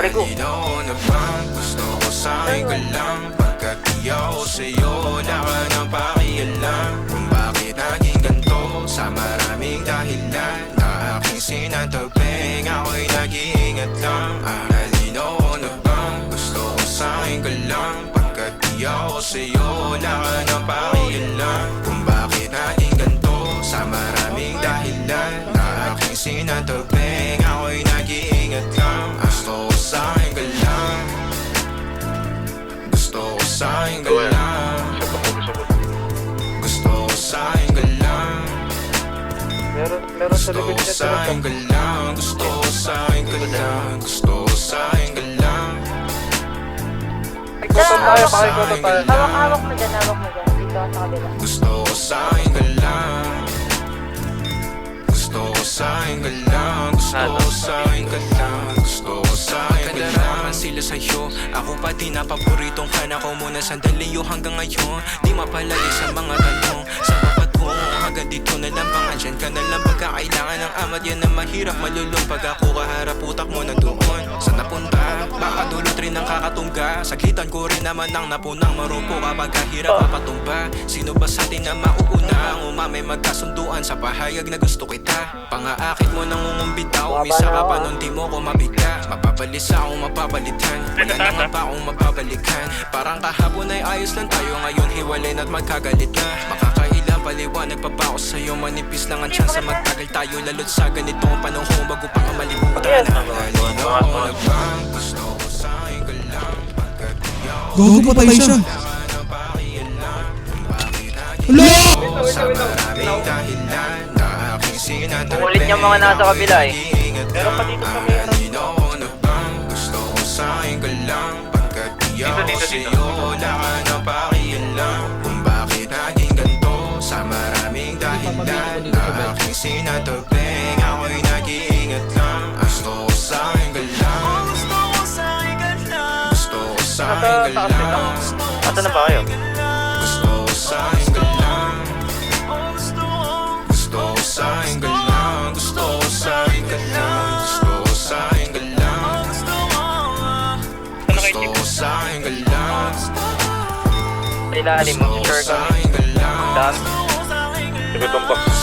Prego. Malinaw na bang gusto ko sa'yo ka lang? Pagkat di ako sa'yo, wala ka nang pakialam. Kung bakit naging ganito sa maraming dahilan na aking sinataping, ako'y nag-iingat lang. Malinaw na bang gusto ko sa'yo ka lang? Pagkat di ako sa'yo, wala ka nang pakialam. Kung bakit naging ganito sa maraming dahilan na aking sinataping, ako'y nag-iingat lang. Gusto ko sa'yo ka lang. Gusto ko sa'yo ka lang. Gusto ko sa'yo ka lang. Meron sa Gusto likod ko niya sa'yo ka lang. Gusto ko sa'yo ka lang. Gusto ko sa'yo ka lang. Ikoto tayo, pakikoto tayo. Hawak mo dyan, hawak mo dyan. Dito sa kabila. Gusto ko sa'yo ka lang. Gusto ko sa'yo ka lang. Gusto ko sa'yo ka lang. Gusto ko sa'yo ka lang. Sila sa'yo, ako pa din na paboritong kana ko muna sandali yo hanggang ngayon. Di mapalagi sa mga tanong, sa papatungo hanggang dito na lang bang andyan ka na lang pagkakailangan ng amat. Yan na mahirap malulong pag ako kaharap utak mo na doon. Saan napunta? Baka dulot rin ang kakatungga. Saglitan ko rin naman ang napunang marupo kapag kahirap mapatumba. Sino ba sa atin na mauuna? Ang umamay magkasunduan sa pahayag na gusto kita. Pangaakit mo nang umumbitaw, umisa ka pa nun di mo ko mabigla. Mapapalis akong mapapalitan, wala naman pa akong mapabalikan. Parang kahapon ay ayos lang tayo, ngayon hiwalay na't magkagalit na. Makakailang paliwanag pa ba ako sa'yo? Manipis lang ang tsansa magtagal tayo, lalo't sa ganitong panahon bago pa nga malimutan. Gusto ko sa'yo ka lang. Gago pa tayo siya. Hala! Sa maraming dahilan na aking sinataping, Ulit yung mga nasa kabila eh. Meron pa dito sa may gusto ko sa'yo ka lang. Pagkat di ako sa'yo, wala ka nang pakialam. Kung bakit naging ganito sa maraming dahilan na aking sinataping, ako'y nag-iingat lang. Gusto ko sa'yo ka lang. Gusto ko sa'yo ka lang. Gusto ko sa'yo ka lang. Asa na ba kayo? Gusto ko sa'yo ka lang. Gusto ko sa'yo ka lang. Gusto ko sa'yo ka lang. Gusto ko sa'yo ka lang. Gusto ko sa'yo ka lang. Sa ilalim mo, sure ka. Sa'yo ka lang. Dami. Sagot ang box.